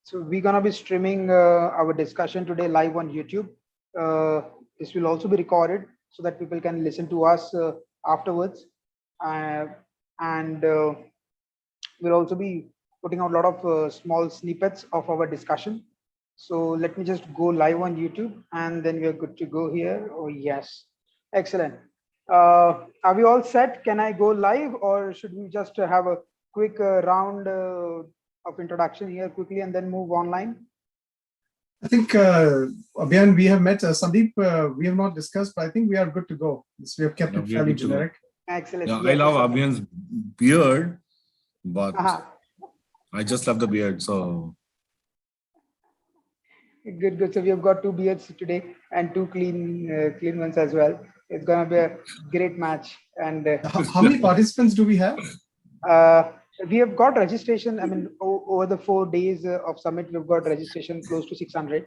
So we're gonna be streaming our discussion today live on YouTube. This will also be recorded so that people can listen to us afterwards. Uh, and we'll also be putting out a lot of small snippets of our discussion. So let me just go live on YouTube and then we're good to go here. Oh, yes. Excellent. Are we all set? Can I go live or should we just have a quick round of introduction here quickly and then move online? I think, Abhiyan, we have met. Sandeep, we have not discussed, but I think we are good to go. We have kept it fairly generic. Excellent. Yeah, I love Abhiyan's beard, but I just love the beard. So good. So we have got two beards today and two clean ones as well. It's gonna be a great match. And how many participants do we have? We have got registration. I mean, over the 4 days of summit, we've got registration close to 600.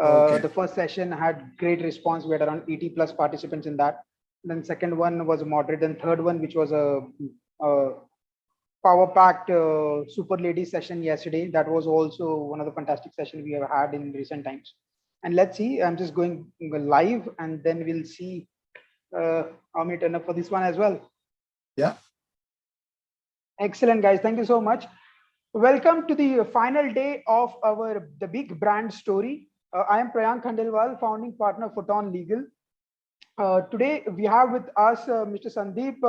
Okay. The first session had great response. We had around 80 plus participants in that. Then second one was moderate, and third one, which was a power packed super lady session yesterday. That was also one of the fantastic sessions we have had in recent times. And let's see. I'm just going live, and then we'll see how many turn up for this one as well. Yeah. Excellent, guys. Thank you so much. Welcome to the final day of the big brand story. I am Prayank Khandelwal, founding partner Photon Legal. Today we have with us Mr. Sandeep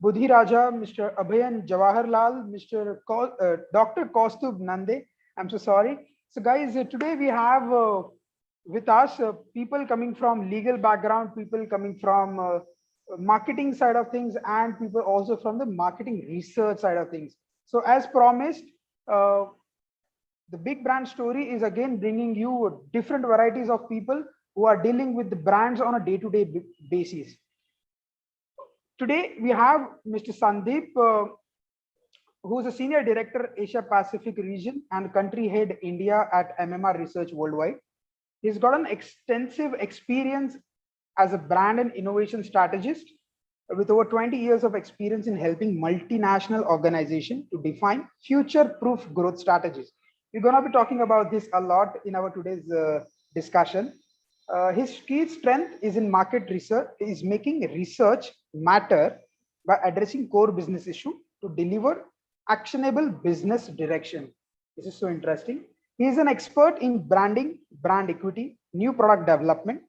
Budhiraja, Mr. Abhayan Jawaharlal, Dr. Kaustubh Nande. I'm so sorry. So guys, today we have with us people coming from legal background, people coming from marketing side of things, and people also from the marketing research side of things. So as promised, the big brand story is again bringing you different varieties of people who are dealing with the brands on a day-to-day basis. Today we have Mr. Sandeep, who is a senior director Asia Pacific region and country head India at MMR Research Worldwide. He's got an extensive experience as a brand and innovation strategist with over 20 years of experience in helping multinational organizations to define future-proof growth strategies. We're going to be talking about this a lot in our today's discussion. His key strength is in market research, is making research matter by addressing core business issue to deliver actionable business direction. This is so interesting. He is an expert in branding, brand equity, new product development,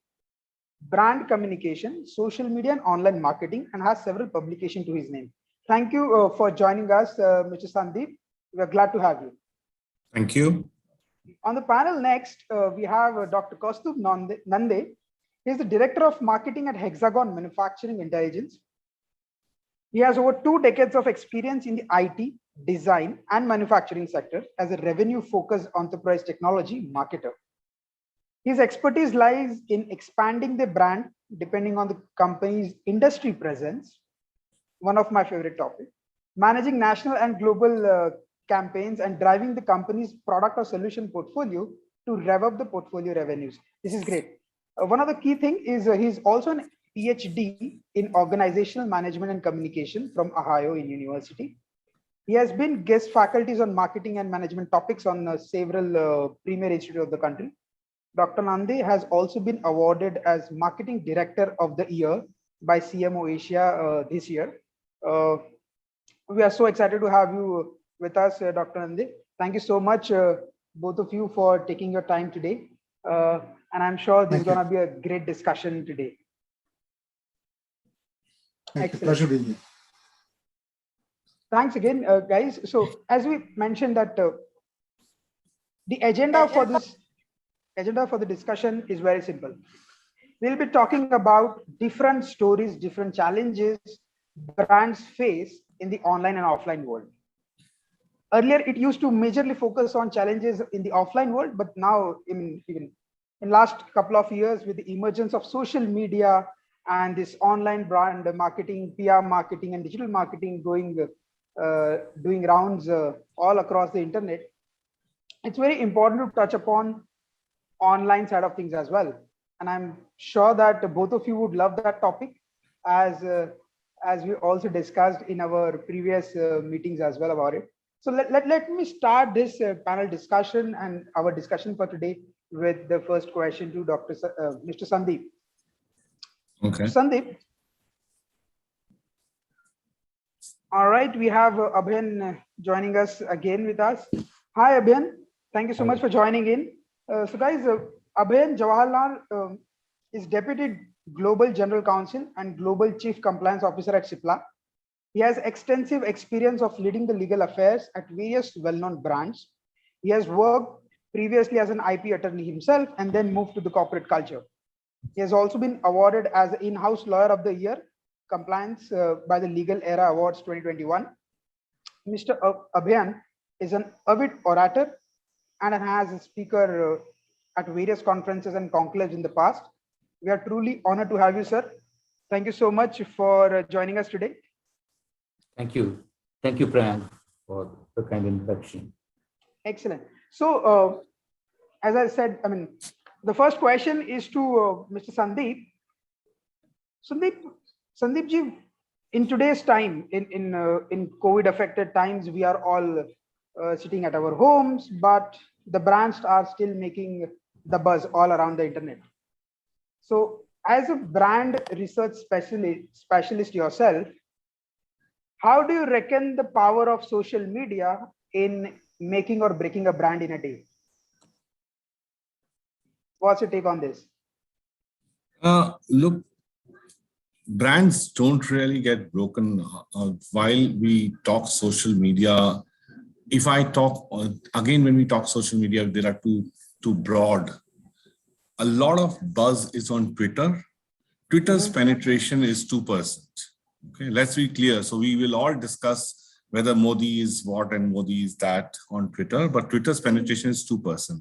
brand communication, social media and online marketing, and has several publications to his name. Thank you for joining us, Mr. Sandeep. We are glad to have you. thank you. On the panel next, we have Dr. Kaustubh Nande. He is the Director of Marketing at Hexagon Manufacturing Intelligence. He has over 2 decades of experience in the IT, design, and manufacturing sector as a revenue-focused enterprise technology marketer. His expertise lies in expanding the brand depending on the company's industry presence, one of my favorite topics, managing national and global campaigns, and driving the company's product or solution portfolio to rev up the portfolio revenues. This is great. One of the key things is he's also an PhD in organizational management and communication from Ohio University. He has been guest faculties on marketing and management topics on several premier institutes of the country. Dr. Nande has also been awarded as Marketing Director of the Year by CMO Asia this year. We are so excited to have you with us, Dr. Nande. Thank you so much, both of you, for taking your time today. And I'm sure this is going to be a great discussion today. Pleasure being here. Thanks again, guys. So as we mentioned that the agenda for the discussion is very simple. We'll be talking about different stories, different challenges brands face in the online and offline world. Earlier, it used to majorly focus on challenges in the offline world, but now, even in last couple of years, with the emergence of social media and this online brand marketing, PR marketing, and digital marketing doing rounds all across the internet, it's very important to touch upon online side of things as well. And I'm sure that both of you would love that topic, as we also discussed in our previous meetings as well about it. So let me start this panel discussion and our discussion for today with the first question to Mr. Sandeep. Okay. Sandeep. All right, we have Abhin joining us again with us. Hi, Abhin. Thank you so much for joining in. So guys, Abhin Jawaharlal is Deputy Global General Counsel and Global Chief Compliance Officer at Cipla. He has extensive experience of leading the legal affairs at various well-known brands. He has worked previously as an IP attorney himself and then moved to the corporate culture. He has also been awarded as the in-house lawyer of the year compliance by the Legal Era Awards 2021. Mr. Abhiyan is an avid orator and has a speaker at various conferences and conclaves in the past. We are truly honored to have you, sir. Thank you so much for joining us today. Thank you. Thank you, Priyank, for the kind introduction. Excellent. So, as I said, I mean, the first question is to Mr. Sandeep. Sandeep ji, in today's time, in COVID-affected times, we are all sitting at our homes, but the brands are still making the buzz all around the internet. So, as a brand research specialist yourself, how do you reckon the power of social media in making or breaking a brand in a day? What's your take on this? Look, brands don't really get broken while we talk social media. If I talk again, when we talk social media, there are too broad. A lot of buzz is on Twitter. Twitter's penetration is 2%. Okay, let's be clear. So we will all discuss whether Modi is what and Modi is that on Twitter, but Twitter's penetration is 2%.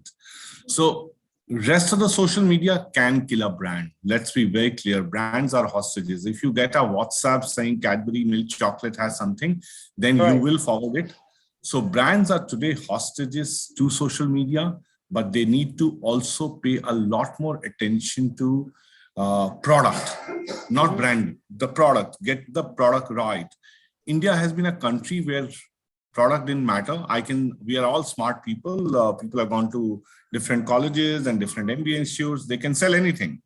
So rest of the social media can kill a brand. Let's be very clear. Brands are hostages. If you get a WhatsApp saying Cadbury milk chocolate has something, then you will forward it. So brands are today hostages to social media, but they need to also pay a lot more attention to product, not brand, the product, get the product right. India has been a country where product didn't matter. We are all smart people. People have gone to different colleges and different MBA institutes. They can sell anything.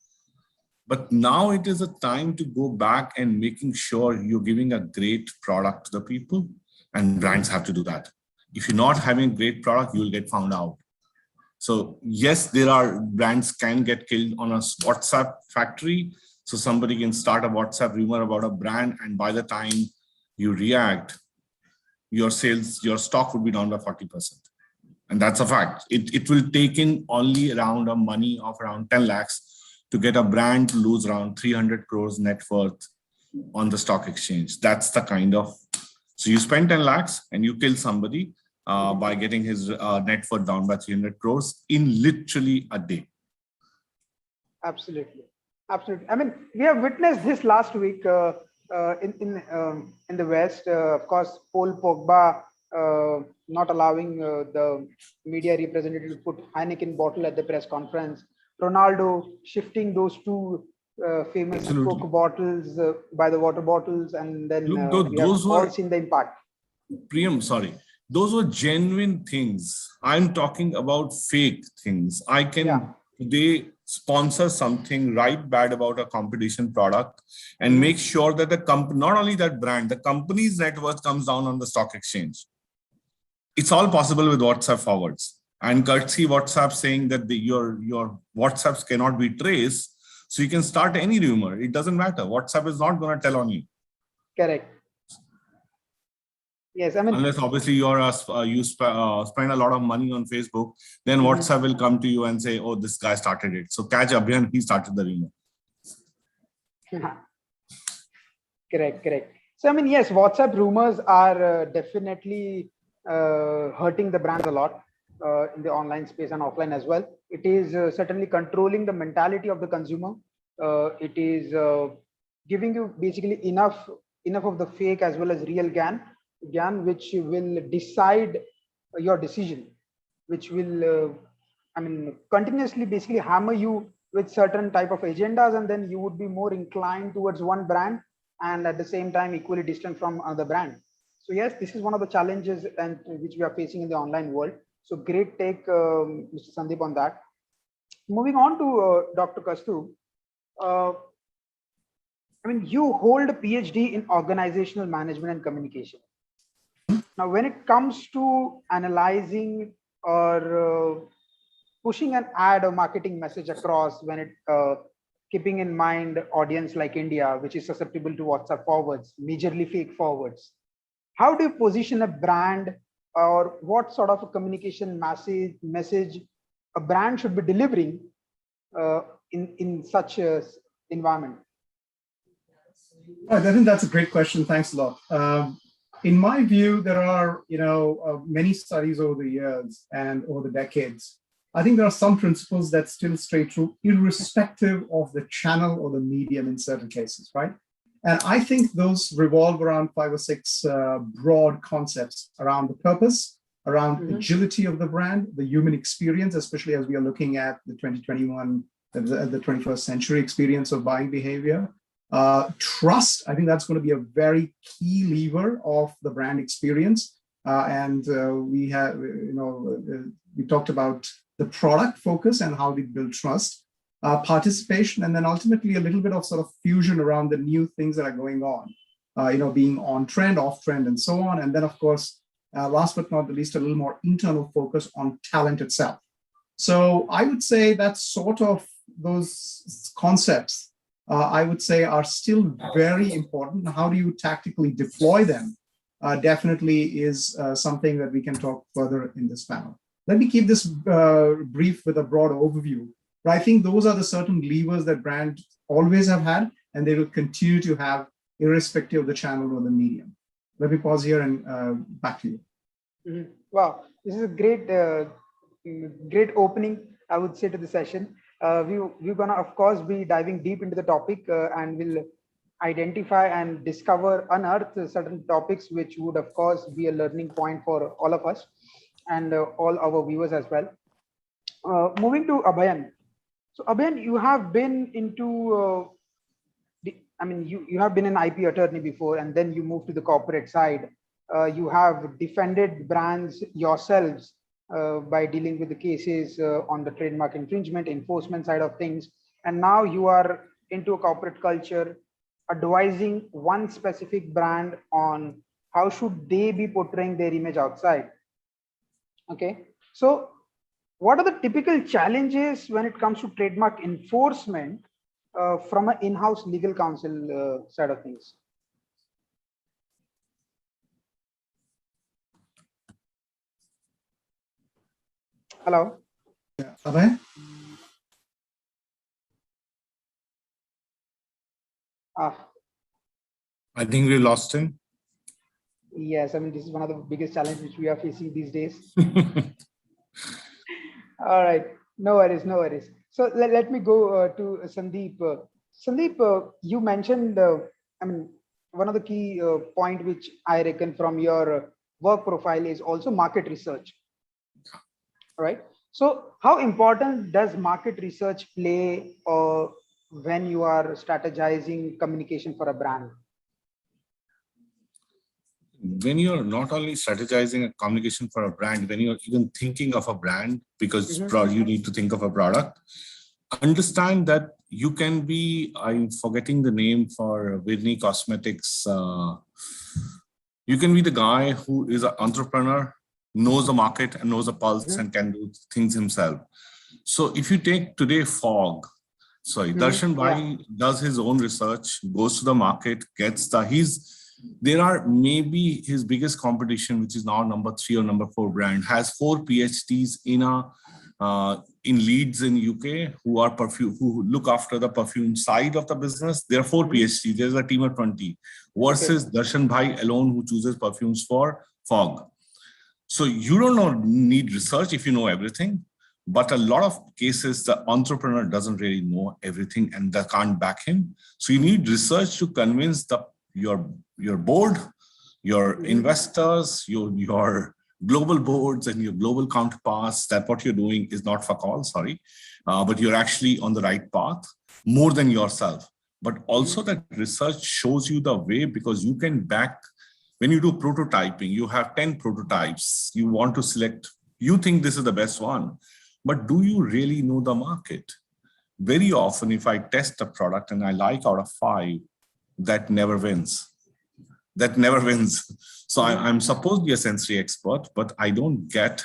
But now it is a time to go back and making sure you're giving a great product to the people, and brands have to do that. If you're not having a great product, you will get found out. So yes, there are brands can get killed on a WhatsApp factory. So somebody can start a WhatsApp rumor about a brand, and by the time you react, your sales, your stock would be down by 40%. And that's a fact. It will take in only around a money of around 10 lakhs to get a brand to lose around 300 crores net worth on the stock exchange. That's the kind of, so you spend 10 lakhs and you kill somebody by getting his net worth down by 300 crores in literally a day. Absolutely. Absolutely. I mean, we have witnessed this last week in the West. Of course, Paul Pogba not allowing the media representative to put Heineken bottle at the press conference. Ronaldo shifting those two famous Coke bottles by the water bottles, and then we have all seen the impact. Priyam, sorry. Those were genuine things. I'm talking about fake things. I can today sponsor something, write bad about a competition product, and make sure that the company, not only that brand, the company's net worth comes down on the stock exchange. It's all possible with WhatsApp forwards. And courtesy WhatsApp saying that your WhatsApps cannot be traced. So you can start any rumor. It doesn't matter. WhatsApp is not going to tell on you. Correct. Yes, I mean, unless obviously you spend a lot of money on Facebook, then WhatsApp will come to you and say, "Oh, this guy started it. So catch Abhiyan, he started the rumor." Correct. So I mean, yes, WhatsApp rumors are definitely hurting the brands a lot in the online space and offline as well. It is certainly controlling the mentality of the consumer. It is giving you basically enough of the fake as well as real GAN, which will decide your decision, which will, I mean, continuously basically hammer you with certain type of agendas, and then you would be more inclined towards one brand and at the same time equally distant from another brand. So yes, this is one of the challenges and which we are facing in the online world. So great take, Mr. Sandeep, on that. Moving on to Dr. Kastu. I mean, you hold a PhD in organizational management and communication. Now, when it comes to analyzing or pushing an ad or marketing message across, when it keeping in mind audience like India, which is susceptible to WhatsApp forwards, majorly fake forwards, how do you position a brand, or what sort of a communication message a brand should be delivering in such a environment? I think that's a great question. Thanks a lot. In my view, there are many studies over the years and over the decades. I think there are some principles that still stay true, irrespective of the channel or the medium in certain cases, right? And I think those revolve around 5 or 6 broad concepts around the purpose, around agility of the brand, the human experience, especially as we are looking at the 2021, the 21st century experience of buying behavior. Trust, I think that's going to be a very key lever of the brand experience. We talked about the product focus and how we build trust, participation, and then ultimately a little bit of sort of fusion around the new things that are going on, being on trend, off trend, and so on. And then, of course, last but not the least, a little more internal focus on talent itself. So I would say that sort of those concepts, I would say, are still very important. How do you tactically deploy them definitely is something that we can talk further in this panel. Let me keep this brief with a broad overview. But I think those are the certain levers that brands always have had, and they will continue to have, irrespective of the channel or the medium. Let me pause here and back to you. Wow, this is a great opening, I would say, to the session. We're gonna, of course, be diving deep into the topic and we'll identify and unearth certain topics which would, of course, be a learning point for all of us and all our viewers as well. Moving to Abhayan. So Abhayan, you have been into, you have been an IP attorney before, and then you moved to the corporate side. You have defended brands yourselves by dealing with the cases on the trademark infringement, enforcement side of things. And now you are into a corporate culture, advising one specific brand on how should they be portraying their image outside. Okay, so what are the typical challenges when it comes to trademark enforcement from an in-house legal counsel side of things? Hello. Yeah. Abhay? I think we lost him. Yes, I mean, this is one of the biggest challenges which we are facing these days. All right, no worries, no worries. So let me go to Sandeep. Sandeep, you mentioned, one of the key point which I reckon from your work profile is also market research. Right. So how important does market research play when you are strategizing communication for a brand? When you're not only strategizing a communication for a brand, when you're even thinking of a brand, because you need to think of a product, understand that you can be, I'm forgetting the name for Whitney Cosmetics. You can be the guy who is an entrepreneur, knows the market and knows the pulse and can do things himself. So if you take today Darshan Bhai does his own research, goes to the market, gets there are maybe his biggest competition, which is now number 3 or number 4 brand, has 4 PhDs in Leeds in UK who look after the perfume side of the business. There are 4 PhDs. There's a team of 20 versus Darshan Bhai alone who chooses perfumes for Fog. So you don't need research if you know everything, but a lot of cases the entrepreneur doesn't really know everything and they can't back him. So you need research to convince your board, your investors, your global boards and your global counterparts that what you're doing is not fuck all, but you're actually on the right path more than yourself. But also that research shows you the way, because you can back When you do prototyping, you have 10 prototypes. You want to select, you think this is the best one, but do you really know the market? Very often, if I test a product and I like out of 5, that never wins. That never wins. So I'm supposed to be a sensory expert, but I don't get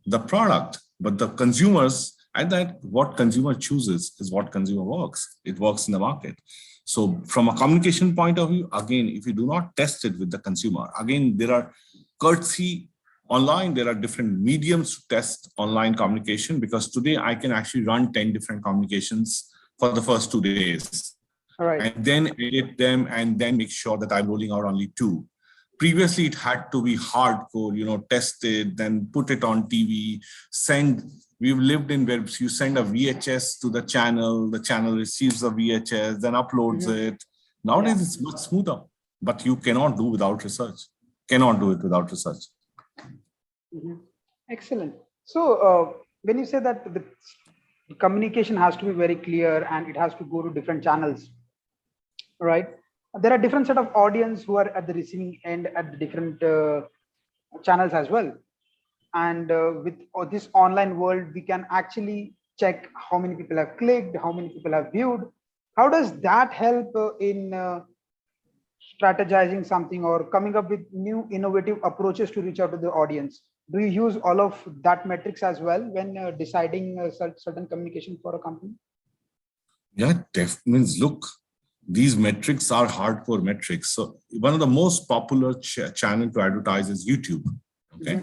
the product. But the consumers, and that what consumer chooses is what consumer works. It works in the market. So from a communication point of view, again, if you do not test it with the consumer, again, there are courtesy online, there are different mediums to test online communication, because today I can actually run 10 different communications for the first 2 days. All right. And then edit them and then make sure that I'm rolling out only 2. Previously, it had to be hardcore, test it, then put it on TV, send. We've lived in where you send a VHS to the channel receives the VHS, then uploads it. Nowadays, it's much smoother, but you cannot do without research. Cannot do it without research. Excellent. So when you say that the communication has to be very clear and it has to go to different channels, right? There are different set of audience who are at the receiving end at the different channels as well. And with this online world, we can actually check how many people have clicked, how many people have viewed. How does that help in strategizing something or coming up with new innovative approaches to reach out to the audience? Do you use all of that metrics as well when deciding certain communication for a company? Yeah, means look, these metrics are hardcore metrics. So one of the most popular channel to advertise is YouTube. Okay.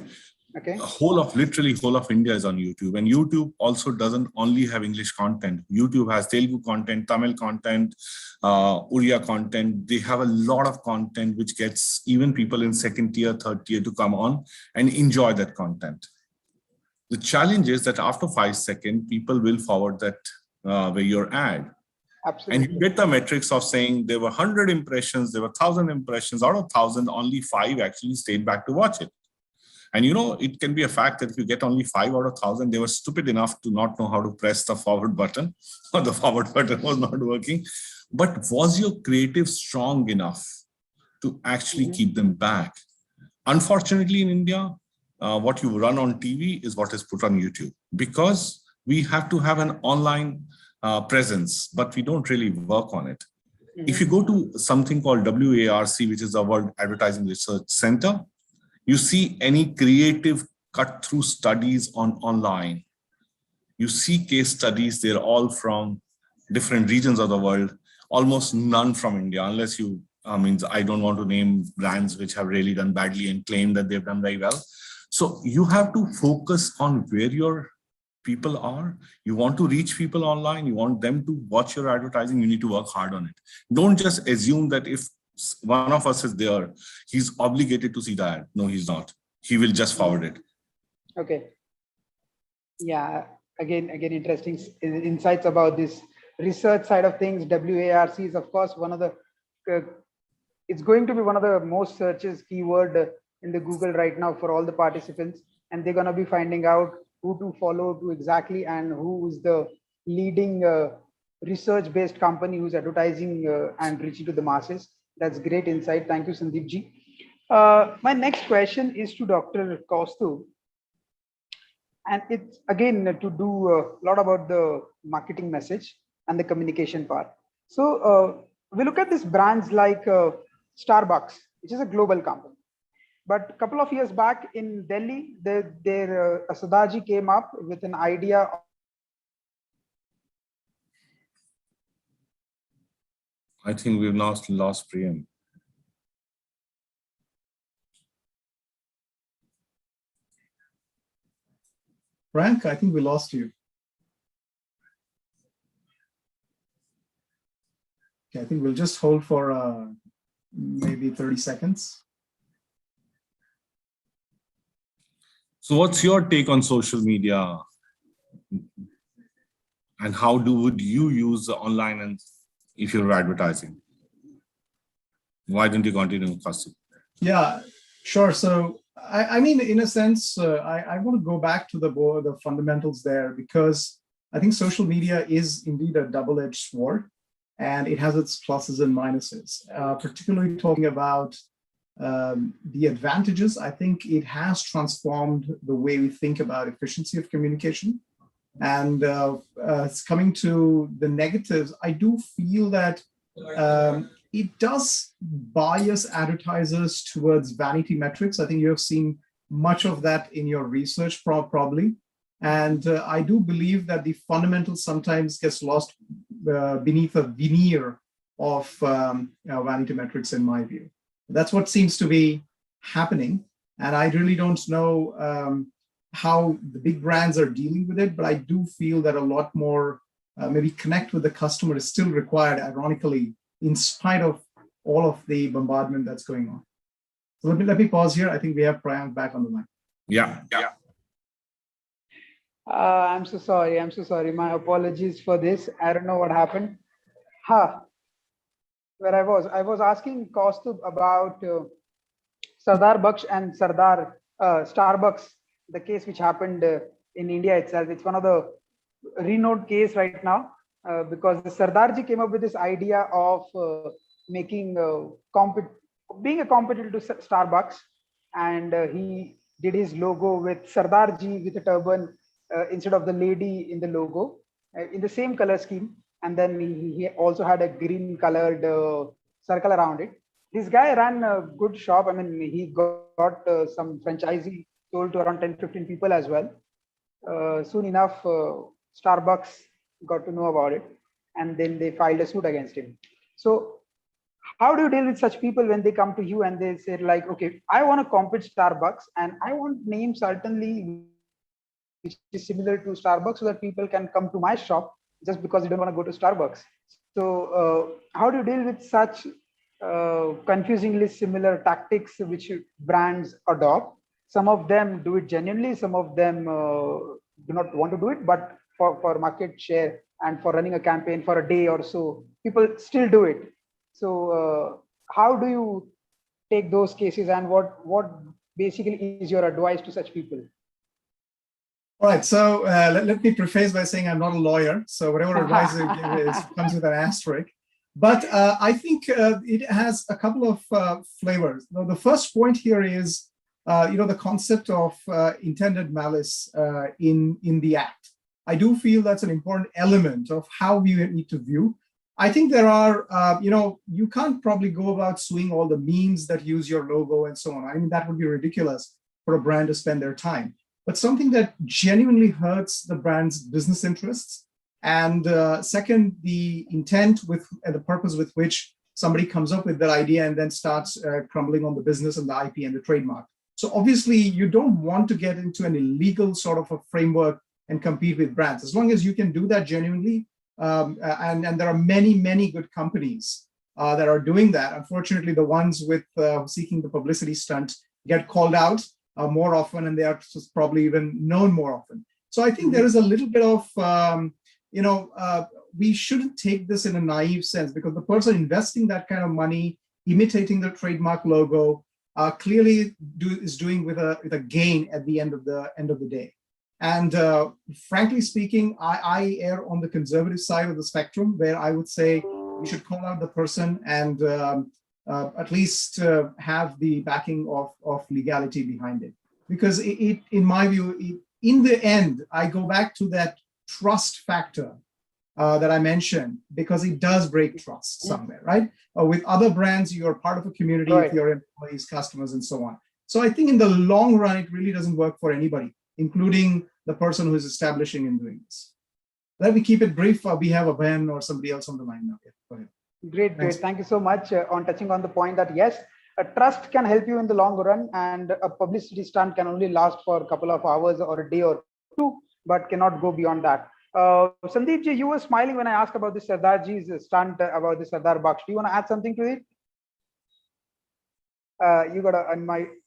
Okay. Literally whole of India is on YouTube, and YouTube also doesn't only have English content. YouTube has Telugu content, Tamil content, Uriya content. They have a lot of content which gets even people in 2nd tier, 3rd tier to come on and enjoy that content. The challenge is that after 5 seconds, people will forward that your ad. Absolutely. And you get the metrics of saying there were 100 impressions, there were 1,000 impressions. Out of 1,000, only 5 actually stayed back to watch it. And it can be a fact that if you get only 5 out of 1,000, they were stupid enough to not know how to press the forward button, or the forward button was not working. But was your creative strong enough to actually keep them back? Unfortunately, in India, what you run on TV is what is put on YouTube, because we have to have an online presence, but we don't really work on it. If you go to something called WARC, which is the World Advertising Research Center, you see any creative cut-through studies online. You see case studies, they're all from different regions of the world, almost none from India, unless you, I don't want to name brands which have really done badly and claim that they've done very well. So you have to focus on where your people are. You want to reach people online, you want them to watch your advertising, you need to work hard on it. Don't just assume that if one of us is there, he's obligated to see the ad. No, he's not. He will just forward it. Okay. Yeah. Again, interesting insights about this research side of things. WARC is, of course, one of the. It's going to be one of the most searches keyword in the Google right now for all the participants, and they're going to be finding out who to follow to exactly and who is the leading research-based company who's advertising and reaching to the masses. That's great insight. Thank you, Sandeep ji. My next question is to Dr. Kaustuv. And it's again to do a lot about the marketing message and the communication part. So we look at these brands like Starbucks, which is a global company. But a couple of years back in Delhi, Asadaji came up with an idea. I think we've lost Priyam. Frank, I think we lost you. Okay, I think we'll just hold for maybe 30 seconds. So what's your take on social media? And how would you use online and if you're advertising? Why don't you continue, Kaustuv? Yeah, sure. So, I mean, in a sense, I want to go back to the fundamentals there, because I think social media is indeed a double-edged sword, and it has its pluses and minuses, particularly talking about the advantages, I think it has transformed the way we think about efficiency of communication. And coming to the negatives, I do feel that it does bias advertisers towards vanity metrics. I think you have seen much of that in your research, probably. And I do believe that the fundamentals sometimes gets lost beneath a veneer of vanity metrics, in my view. That's what seems to be happening. And I really don't know how the big brands are dealing with it, but I do feel that a lot more maybe connect with the customer is still required, ironically, in spite of all of the bombardment that's going on. So let me pause here. I think we have Priyank back on the line. Yeah. I'm so sorry. I'm so sorry. My apologies for this. I don't know what happened. Where I was asking Kaustubh about Sardar Baksh and Sardar Starbucks, the case which happened in India itself. It's one of the renowned case right now because the Sardarji came up with this idea of making being a competitor to Starbucks, and he did his logo with Sardarji with a turban instead of the lady in the logo in the same color scheme. And then he also had a green colored circle around it. This guy ran a good shop. I mean, he got some franchisee sold to around 10-15 people as well. Soon enough, Starbucks got to know about it, and then they filed a suit against him. So how do you deal with such people when they come to you and they say like, okay, I want to compete Starbucks and I want name certainly which is similar to Starbucks so that people can come to my shop just because you don't want to go to Starbucks. So how do you deal with such confusingly similar tactics which brands adopt? Some of them do it genuinely, some of them do not want to do it, but for market share and for running a campaign for a day or so, people still do it. So how do you take those cases, and what basically is your advice to such people? All right, so let me preface by saying I'm not a lawyer, so whatever advice I give comes with an asterisk. But I think it has a couple of flavors. Now, the first point here is, the concept of intended malice in the act. I do feel that's an important element of how we need to view. I think there are, you can't probably go about suing all the memes that use your logo and so on. I mean, that would be ridiculous for a brand to spend their time. But something that genuinely hurts the brand's business interests. And second, the intent and the purpose with which somebody comes up with that idea and then starts crumbling on the business and the IP and the trademark. So obviously, you don't want to get into an illegal sort of a framework and compete with brands. As long as you can do that genuinely, and there are many, many good companies that are doing that. Unfortunately, the ones with seeking the publicity stunt get called out more often, and they are probably even known more often. So I think there is a little bit of, we shouldn't take this in a naive sense, because the person investing that kind of money, imitating the trademark logo, clearly is doing with a gain at the end of the day. And frankly speaking, I err on the conservative side of the spectrum, where I would say we should call out the person and at least have the backing of legality behind it. Because it in my view, in the end, I go back to that trust factor that I mentioned, because it does break trust somewhere, right? With other brands, you're part of a community, right, with your employees, customers, and so on. So I think in the long run, it really doesn't work for anybody, including the person who is establishing and doing this. Let me keep it brief. We have a Ben or somebody else on the line now. Yeah, go ahead. Great. Thank you so much on touching on the point that yes, a trust can help you in the long run, and a publicity stunt can only last for a couple of hours or a day or two, but cannot go beyond that. Sandeep ji, you were smiling when I asked about the Sardarji's stunt about the Sardar Baksh. Do you want to add something to it? You got to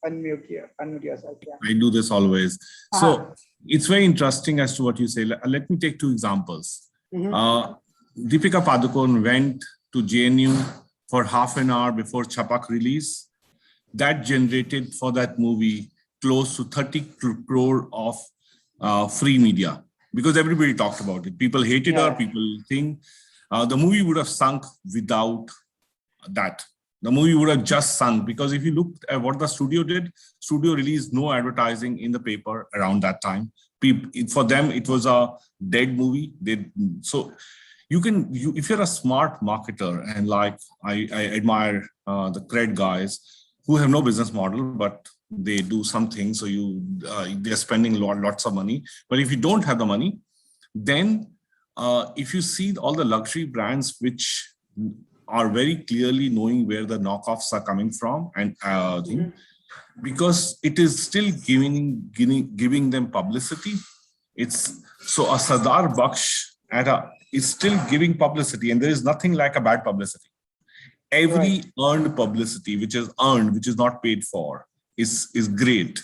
unmute here, unmute yourself. Yeah. I do this always. So it's very interesting as to what you say. Let me take two examples. Deepika Padukone went to JNU for half an hour before Chapak release. That generated for that movie close to 30 crore of free media, because everybody talked about it. People hated her, people think the movie would have sunk without that. The movie would have just sunk, because if you look at what the studio did, studio released no advertising in the paper around that time. For them, it was a dead movie. So if you're a smart marketer, and like I admire the cred guys who have no business model, but they do something. So they're spending lots of money. But if you don't have the money, then if you see all the luxury brands which are very clearly knowing where the knockoffs are coming from, and because it is still giving them publicity. It's so a Sardar Baksh is still giving publicity, and there is nothing like a bad publicity. Every earned publicity, which is earned, which is not paid for, is great.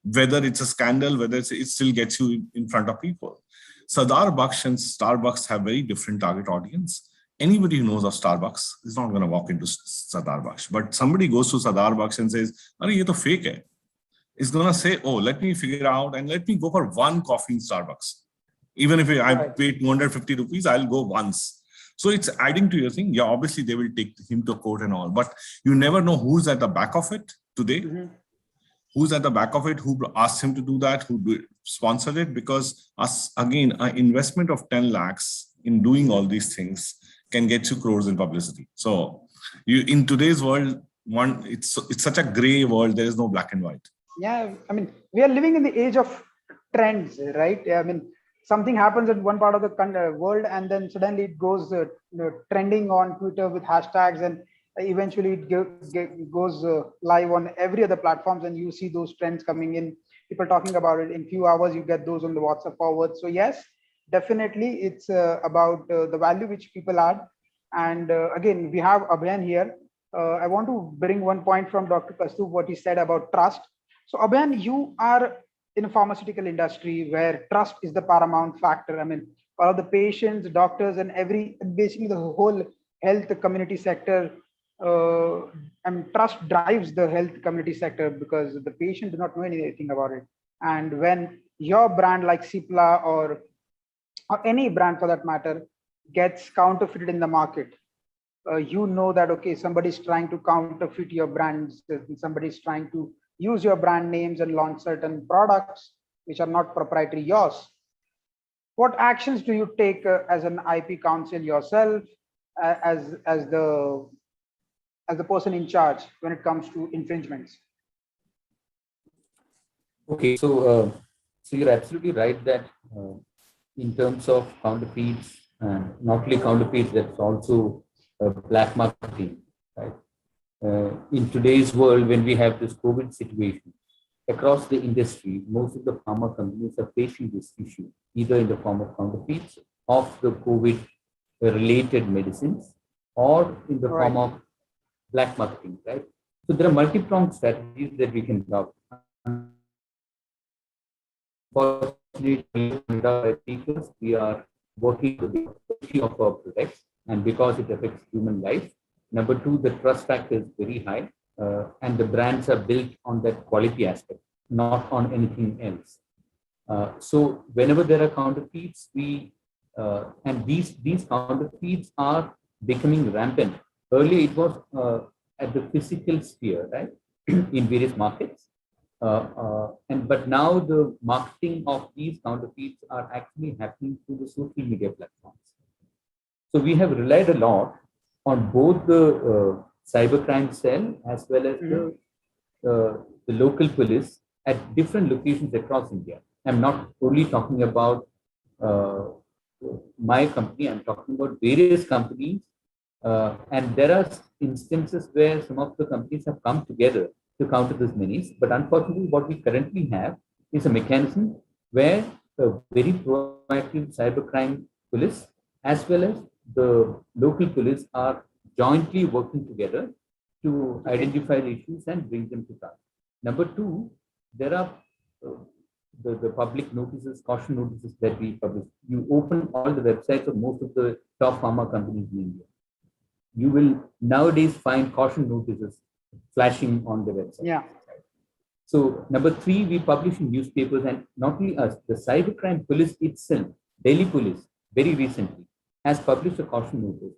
Whether it's a scandal, whether it still gets you in front of people. Sardar Baksh and Starbucks have very different target audience. Anybody who knows of Starbucks is not going to walk into Sardar Baksh. But somebody goes to Sardar Baksh and says, "Arey, ye to fake hai." Is going to say, "Oh, let me figure out and let me go for one coffee in Starbucks. Even if I pay 250 rupees, I'll go once." So it's adding to your thing. Yeah, obviously they will take him to court and all, but you never know who's at the back of it today. Who's at the back of it, who asked him to do that, who sponsored it, because again, an investment of 10 lakhs in doing all these things can get you crores in publicity. So in today's world, it's such a gray world. There is no black and white. Yeah, I mean, we are living in the age of trends, right? I mean, something happens in one part of the world, and then suddenly it goes trending on Twitter with hashtags, and eventually it goes live on every other platforms, and you see those trends coming in. People talking about it in few hours. You get those on the WhatsApp forward. So yes, definitely, it's about the value which people add. And again, we have Abhayan here. I want to bring one point from Dr. Kastub, what he said about trust. So Abhayan, you are in a pharmaceutical industry where trust is the paramount factor. I mean, all of the patients, doctors, and basically the whole health community sector, and trust drives the health community sector, because the patient do not know anything about it. And when your brand like Cipla or any brand for that matter gets counterfeited in the market, you know that, okay, somebody's trying to counterfeit your brands, somebody's trying to use your brand names and launch certain products which are not proprietary yours. What actions do you take as an IP counsel yourself, as the person in charge when it comes to infringements? Okay, so you're absolutely right that in terms of counterfeits, and not only counterfeits, that's also black marketing, right? In today's world, when we have this COVID situation, across the industry, most of the pharma companies are facing this issue, either in the form of counterfeits of the COVID-related medicines, or in the form of black marketing, right? So there are multi-pronged strategies that we can adopt. Unfortunately, we are working with the safety of our products, and because it affects human life. Number two, the trust factor is very high, and the brands are built on that quality aspect, not on anything else. So whenever there are counterfeits, and these counterfeits are becoming rampant. Earlier, it was at the physical sphere, right, in various markets, but now the marketing of these counterfeits are actually happening through the social media platforms. So we have relied a lot on both the cybercrime cell as well as the local police at different locations across India. I'm not only talking about my company, I'm talking about various companies. And there are instances where some of the companies have come together to counter this menace. But unfortunately, what we currently have is a mechanism where a very proactive cybercrime police as well as the local police are jointly working together to identify the issues and bring them to task. Number two, there are the public notices, caution notices that we publish. You open all the websites of most of the top pharma companies in India. You will nowadays find caution notices flashing on the website. Yeah. So number three, we publish in newspapers, and not only us, the cybercrime police itself, Delhi police, very recently has published a caution notice,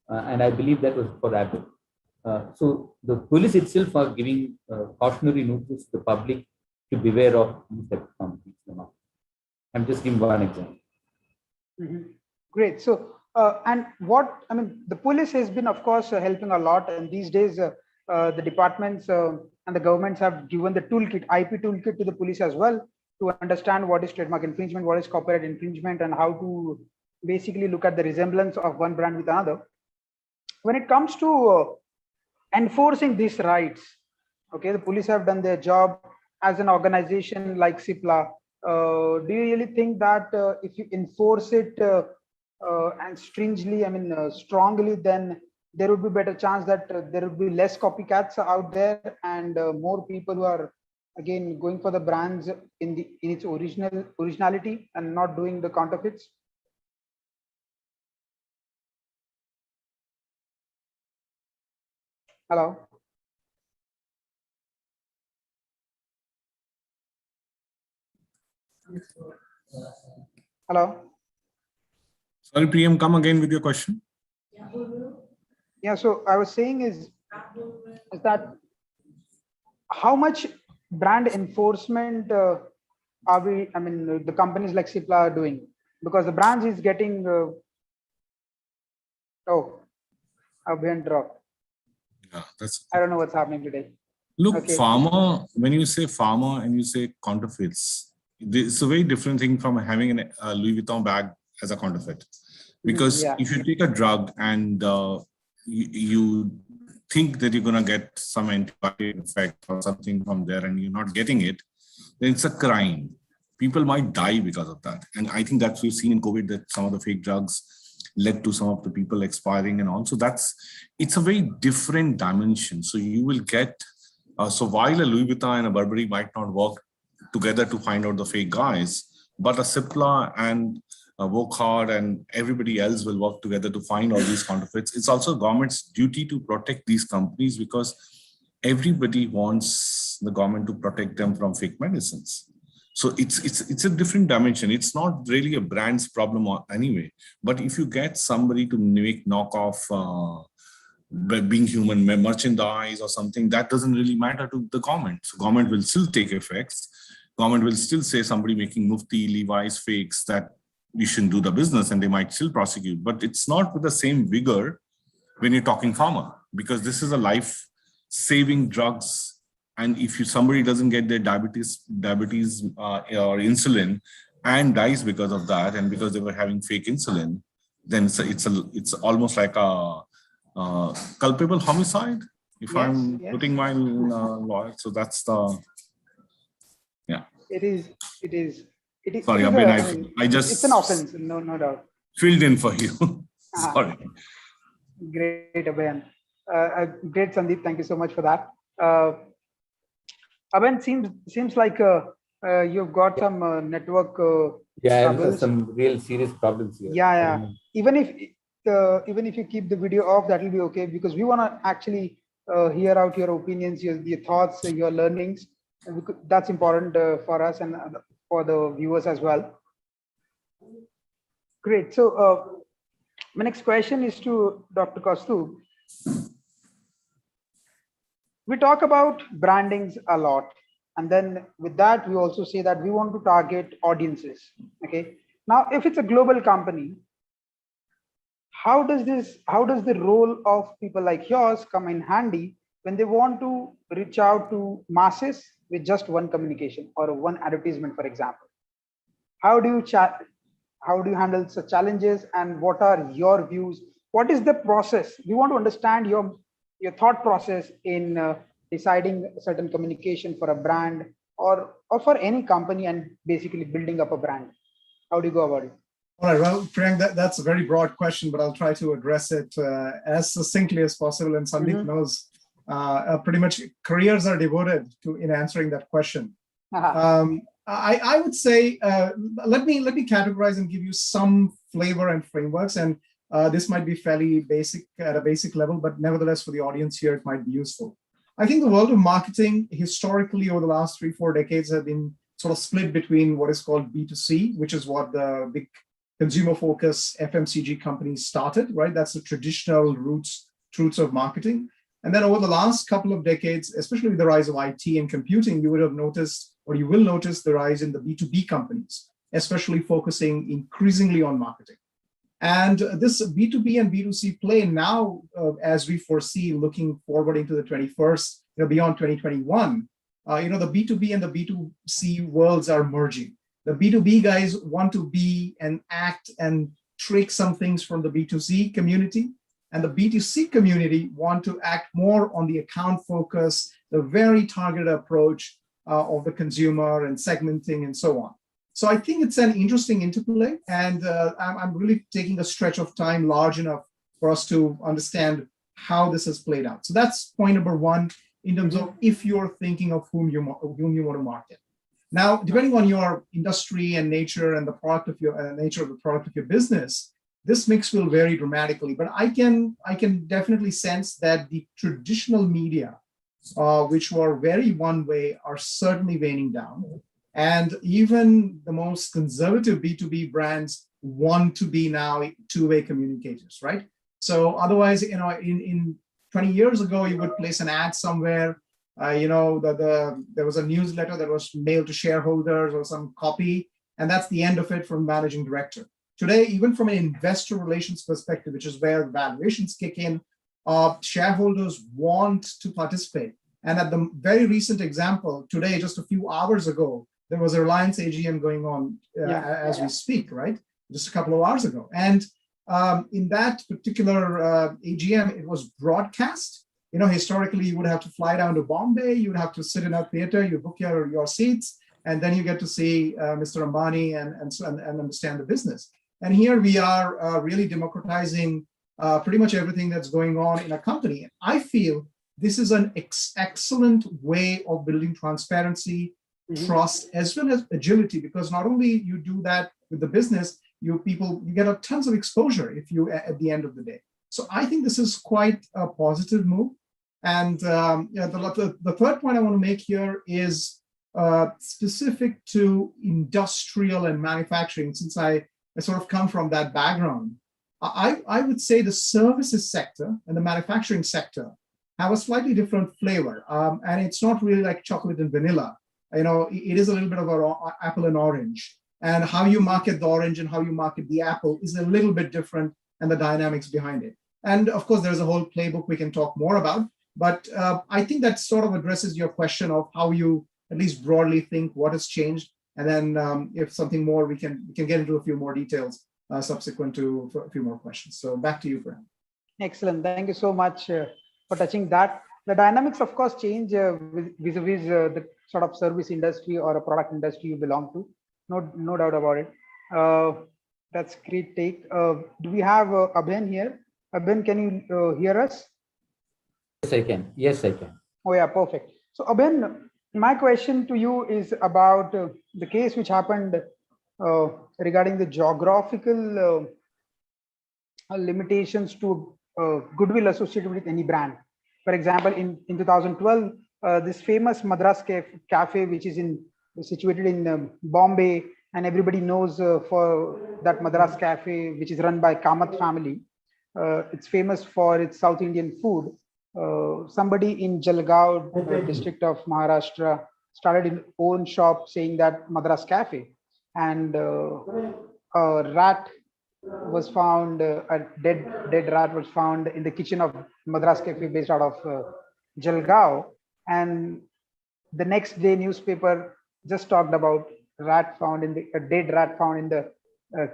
and I believe that was for Apple. So the police itself are giving cautionary notice to the public to beware of these type of companies. I'm just giving one example. Great. So, and what I mean, the police has been, of course, helping a lot. And these days, the departments and the governments have given the toolkit, IP toolkit, to the police as well, to understand what is trademark infringement, what is copyright infringement, and how to basically look at the resemblance of one brand with another. When it comes to enforcing these rights, okay, the police have done their job. As an organization like Cipla, do you really think that if you enforce it and strangely, I mean, strongly, then there would be better chance that there would be less copycats out there, and more people who are again going for the brands in its originality and not doing the counterfeits? Hello. Hello. Sorry, Priyam, come again with your question. Yeah, so I was saying is that how much brand enforcement are we, I mean, the companies like Cipla are doing? Because the brands is getting, I've been dropped. Yeah, that's. I don't know what's happening today. Look, Okay. pharma, when you say pharma and you say counterfeits, it's a very different thing from having a Louis Vuitton bag as a counterfeit. Because Yeah. if you take a drug and you think that you're going to get some antibiotic effect or something from there and you're not getting it, then it's a crime. People might die because of that. And I think that we've seen in COVID that some of the fake drugs led to some of the people expiring and all. So it's a very different dimension. So you will get, so while a Louis Vuitton and a Burberry might not work together to find out the fake guys, but a Cipla and work hard and everybody else will work together to find all these counterfeits. It's also government's duty to protect these companies because everybody wants the government to protect them from fake medicines. So it's a different dimension. It's not really a brand's problem anyway. But if you get somebody to make knockoff being human merchandise or something, that doesn't really matter to the government. So government will still take effects. Government will still say somebody making Mufti, Levi's fakes that you shouldn't do the business and they might still prosecute. But it's not with the same vigor when you're talking pharma, because this is a life-saving drugs. And if somebody doesn't get their diabetes or insulin and dies because of that, and because they were having fake insulin, then it's almost like a culpable homicide. If Yes, I'm yes. putting my lawyer, so that's the It is. Sorry, it is Abhin, I just it's an offense, no doubt. filled in for you. Sorry. Great, Abhin. Great, Sandeep. Thank you so much for that. Abhin, seems like you've got some network troubles. Some real serious problems here. Yeah. Even if you keep the video off, that will be okay, because we want to actually hear out your opinions, your thoughts, your learnings. That's important for us and for the viewers as well. Great. So my next question is to Dr. Kaustubh. We talk about brandings a lot. And then with that, we also say that we want to target audiences. Okay. Now, if it's a global company, how does the role of people like yours come in handy when they want to reach out to masses with just one communication or one advertisement, for example? How do you handle such challenges, and what are your views? What is the process? We want to understand your thought process in deciding certain communication for a brand or for any company and basically building up a brand. How do you go about it? All right, well, Priyank, that's a very broad question, but I'll try to address it as succinctly as possible. And Sandeep knows pretty much careers are devoted to in answering that question. I would say, let me categorize and give you some flavor and frameworks. And this might be fairly basic at a basic level, but nevertheless, for the audience here, it might be useful. I think the world of marketing historically over the last 3-4 decades have been sort of split between what is called B2C, which is what the big consumer-focused FMCG companies started, right? That's the traditional truths of marketing. And then over the last couple of decades, especially with the rise of IT and computing, you would have noticed, or you will notice the rise in the B2B companies, especially focusing increasingly on marketing. And this B2B and B2C play now, as we foresee looking forward into the 21st, beyond 2021, the B2B and the B2C worlds are merging. The B2B guys want to be and act and trick some things from the B2C community, and the B2C community want to act more on the account focus, the very targeted approach of the consumer and segmenting and so on. So I think it's an interesting interplay, and I'm really taking a stretch of time large enough for us to understand how this has played out. So that's point number one in terms of if you're thinking of whom you want to market. Now, depending on your industry and nature and the product of your nature of the product of your business, this mix will vary dramatically. But I can definitely sense that the traditional media, which were very one way, are certainly waning down. And even the most conservative B2B brands want to be now two-way communicators, right? So otherwise, in 20 years ago, you would place an ad somewhere, there was a newsletter that was mailed to shareholders or some copy, and that's the end of it from managing director. Today, even from an investor relations perspective, which is where valuations kick in, shareholders want to participate. And at the very recent example, today, just a few hours ago, there was a Reliance AGM going on as we speak, right? Just a couple of hours ago. And in that particular AGM, it was broadcast. Historically, you would have to fly down to Bombay, you would have to sit in a theater, you book your seats, and then you get to see Mr. Ambani and understand the business. And here we are really democratizing pretty much everything that's going on in a company. I feel this is an excellent way of building transparency, trust, as well as agility, because not only you do that with the business, you get a tons of exposure if you at the end of the day. So I think this is quite a positive move. And the third point I want to make here is specific to industrial and manufacturing. Since I sort of come from that background, I would say the services sector and the manufacturing sector have a slightly different flavor. And it's not really like chocolate and vanilla. It is a little bit of an apple and orange. And how you market the orange and how you market the apple is a little bit different, and the dynamics behind it. And of course, there's a whole playbook we can talk more about. But I think that sort of addresses your question of how you at least broadly think what has changed. And then if something more, we can get into a few more details subsequent to a few more questions. So back to you, Prem. Excellent. Thank you so much for touching that. The dynamics, of course, change vis-a-vis the sort of service industry or a product industry you belong to. No doubt about it. That's great take. Do we have Abhin here? Abhin, can you hear us? Yes, I can. Yes, I can. Oh, yeah, perfect. So, Abhin, my question to you is about the case which happened regarding the geographical limitations to goodwill associated with any brand. For example, in 2012, this famous Madras Cafe, which is situated in Bombay, and everybody knows for that Madras Cafe, which is run by Kamath family. It's famous for its South Indian food. Somebody in Jalgaon district of Maharashtra started his own shop saying that Madras Cafe, and a rat was found, a dead rat was found in the kitchen of Madras Cafe based out of Jalgaon. And the next day newspaper just talked about a dead rat found in the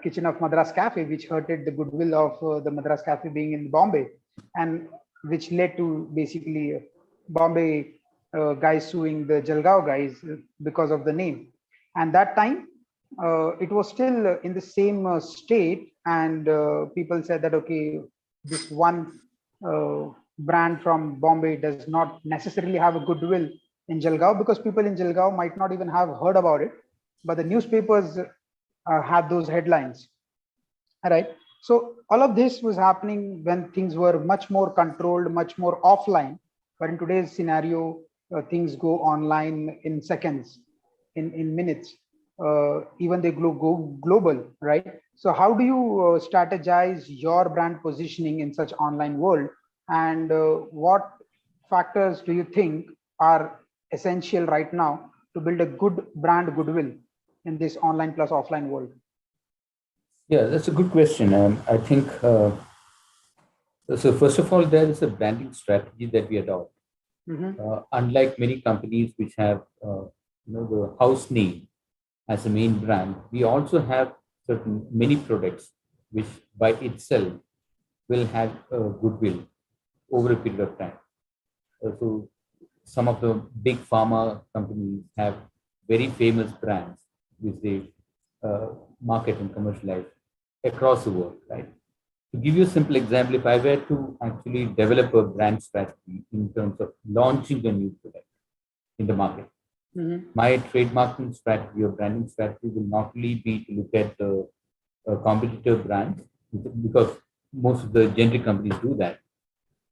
kitchen of Madras Cafe, which hurted the goodwill of the Madras Cafe being in Bombay, and which led to basically Bombay guys suing the Jalgaon guys because of the name. And that time it was still in the same state, and people said that, okay, this one brand from Bombay does not necessarily have a goodwill in Jalgaon, because people in Jalgaon might not even have heard about it, but the newspapers had those headlines. All right. So all of this was happening when things were much more controlled, much more offline. But in today's scenario, things go online in seconds, in minutes. Even they go global, right? So how do you strategize your brand positioning in such online world? And what factors do you think are essential right now to build a good brand goodwill in this online plus offline world? Yeah, that's a good question. I think so. First of all, there is a branding strategy that we adopt. Unlike many companies which have the house name as a main brand, we also have certain many products which by itself will have goodwill over a period of time. So some of the big pharma companies have very famous brands which they market and commercialize across the world, right? To give you a simple example, if I were to actually develop a brand strategy in terms of launching a new product in the market, my trademarking strategy or branding strategy will not only be to look at the competitor brands, because most of the generic companies do that.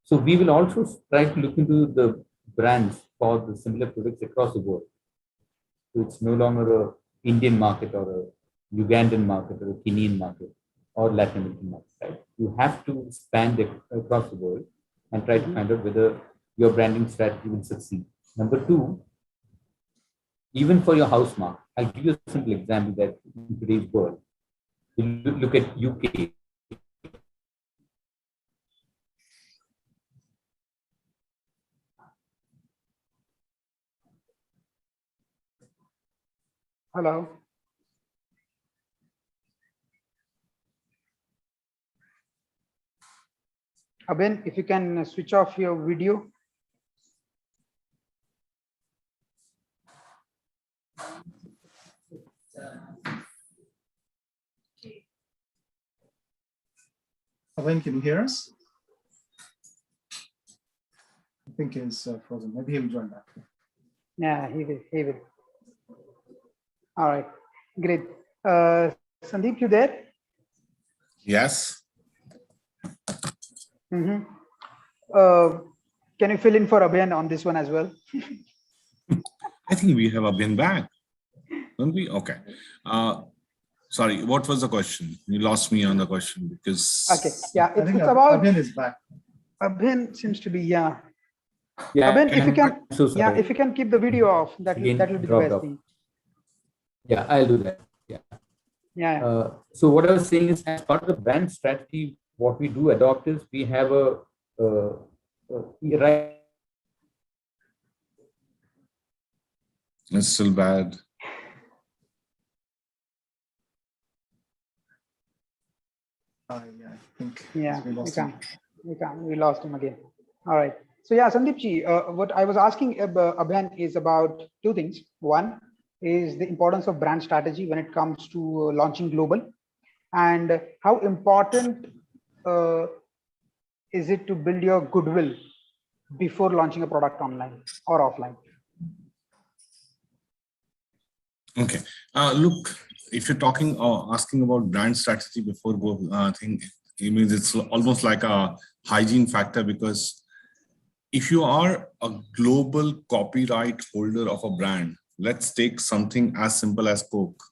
So we will also try to look into the brands for the similar products across the world. So it's no longer a Indian market or a Ugandan market or a Kenyan market or Latin American market, right? You have to span across the world and try to find out whether your branding strategy will succeed. Number two, even for your house mark, I'll give you a simple example that in today's world, you look at UK. Hello. Abhin, if you can switch off your video. Abhin, can you hear us? I think he's frozen. Maybe he'll join back. Yeah, he will. All right, great. Sandeep, you there? Yes. Can you fill in for Abhin on this one as well? I think we have been back. Don't we? Okay. Sorry, what was the question? You lost me on the question because. Okay, yeah, I think it's about. Abhin is back. Abhin seems to be, yeah. Yeah, Abhin, if you can, so yeah, if you can keep the video off, that will be the best thing. Yeah, I'll do that. Yeah. Yeah. So what I was saying is, as part of the brand strategy, what we do adopt is we have a right. It's still bad. Yeah, I think we lost him again. All right. So yeah, Sandeep, what I was asking Abhin is about two things. One is the importance of brand strategy when it comes to launching global, and how important is it to build your goodwill before launching a product online or offline? Okay. Look, if you're talking or asking about brand strategy before go, I think it means it's almost like a hygiene factor, because if you are a global copyright holder of a brand, let's take something as simple as Coke.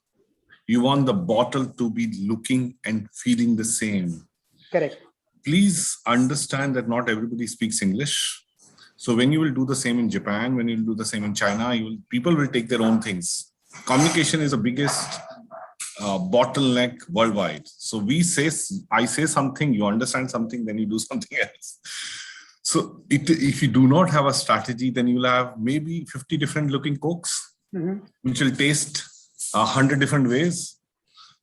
You want the bottle to be looking and feeling the same. Correct. Please understand that not everybody speaks English. So when you will do the same in Japan, when you will do the same in China, people will take their own things. Communication is the biggest bottleneck worldwide. So I say something, you understand something, then you do something else. So if you do not have a strategy, then you'll have maybe 50 different looking Cokes, which will taste 100 different ways.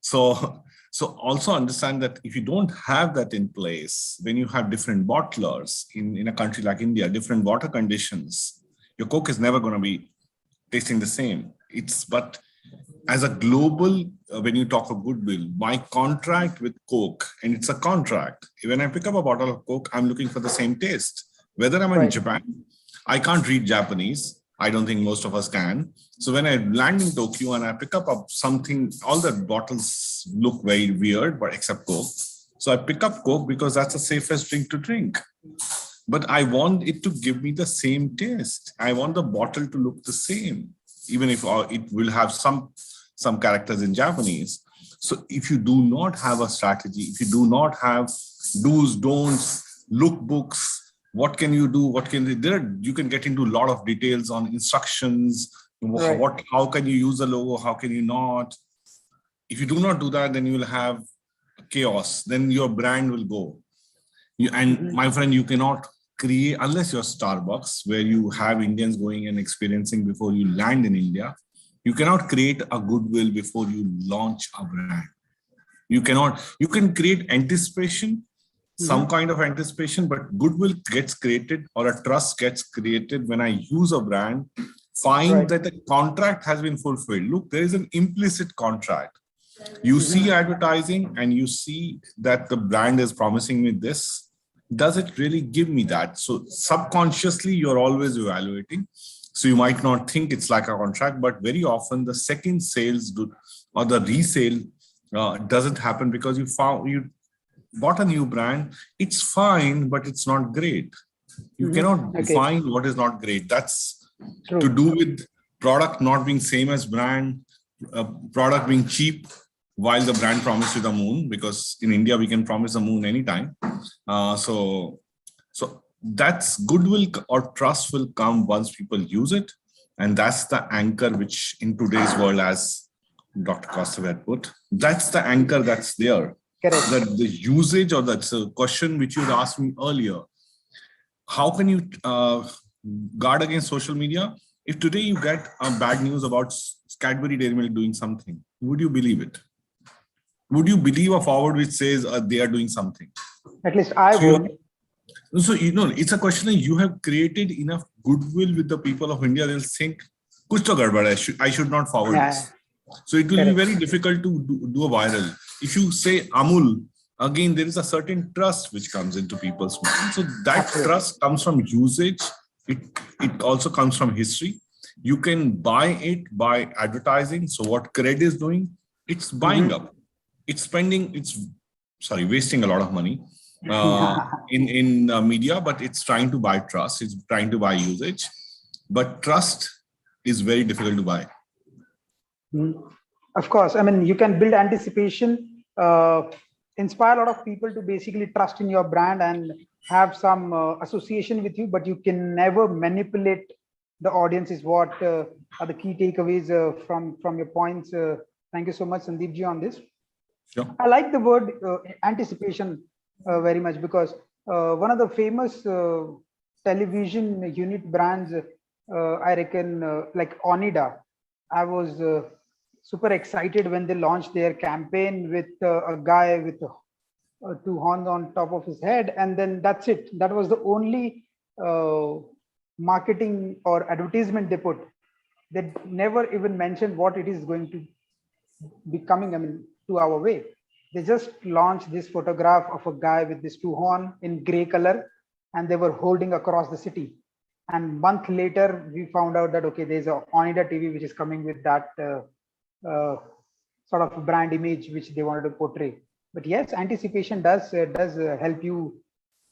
So also understand that if you don't have that in place, when you have different bottlers in a country like India, different water conditions, your Coke is never going to be tasting the same. But as a global, when you talk of goodwill, my contract with Coke, and it's a contract. When I pick up a bottle of Coke, I'm looking for the same taste. Whether I'm in Japan, I can't read Japanese. I don't think most of us can. So when I land in Tokyo and I pick up something, all the bottles look very weird, but except Coke. So I pick up Coke because that's the safest drink to drink. But I want it to give me the same taste. I want the bottle to look the same, even if it will have some characters in Japanese. So if you do not have a strategy, if you do not have do's, don'ts, lookbooks, what can you do? What can you can get into a lot of details on instructions. Right. How can you use the logo? How can you not? If you do not do that, then you will have chaos. Then your brand will go. My friend, you cannot create, unless you're Starbucks, where you have Indians going and experiencing before you land in India. You cannot create a goodwill before you launch a brand. You can create anticipation, some kind of anticipation, but goodwill gets created or a trust gets created when I use a brand, find that the contract has been fulfilled. Look, there is an implicit contract. You see advertising and you see that the brand is promising me this. Does it really give me that? So subconsciously, you're always evaluating. So you might not think it's like a contract, but very often the second sales or the resale doesn't happen because you bought a new brand. It's fine, but it's not great. You cannot define what is not great. That's to do with product not being same as brand, product being cheap, while the brand promised you the moon, because in India we can promise the moon anytime. So that's goodwill or trust will come once people use it. And that's the anchor which in today's world, as Dr. Kostev had put, that's the anchor that's there. Correct. That the usage, or that's a question which you had asked me earlier. How can you guard against social media? If today you get bad news about Cadbury Dairy Milk doing something, would you believe it? Would you believe a forward which says they are doing something? At least I would. So, it's a question of you have created enough goodwill with the people of India. They'll think, kuch to gadbad hai, I should not forward this. So it will be very difficult to do a viral. If you say Amul, again, there is a certain trust which comes into people's minds. So that trust comes from usage. It also comes from history. You can buy it by advertising. So what Cred is doing, it's buying up. It's wasting a lot of money in media, but it's trying to buy trust. It's trying to buy usage. But trust is very difficult to buy. Of course. I mean, you can build anticipation, inspire a lot of people to basically trust in your brand and have some association with you, but you can never manipulate the audience is what are the key takeaways from your points. Thank you so much, Sandeep ji, on this. Sure. I like the word anticipation very much, because one of the famous television unit brands, I reckon, like Onida, I was super excited when they launched their campaign with a guy with two horns on top of his head, and then that's it. That was the only marketing or advertisement they put. They never even mentioned what it is going to be coming, I mean, to our way. They just launched this photograph of a guy with this two horn in gray color, and they were holding across the city. And a month later, we found out that, okay, there's a Onida TV which is coming with that sort of brand image which they wanted to portray. But yes, anticipation does help you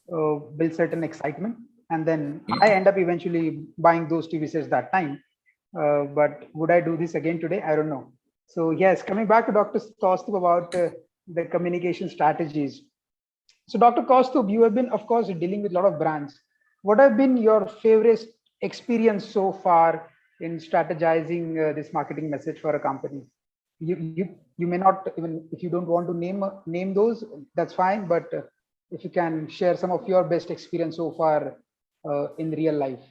build certain excitement. And then I end up eventually buying those TV sets that time. But would I do this again today? I don't know. So yes, coming back to Dr. Kaustubh about the communication strategies. So Dr. Kaustubh, you have been, of course, dealing with a lot of brands. What have been your favorite experience so far in strategizing this marketing message for a company? You may not, even if you don't want to name those, that's fine. But if you can share some of your best experience so far in real life.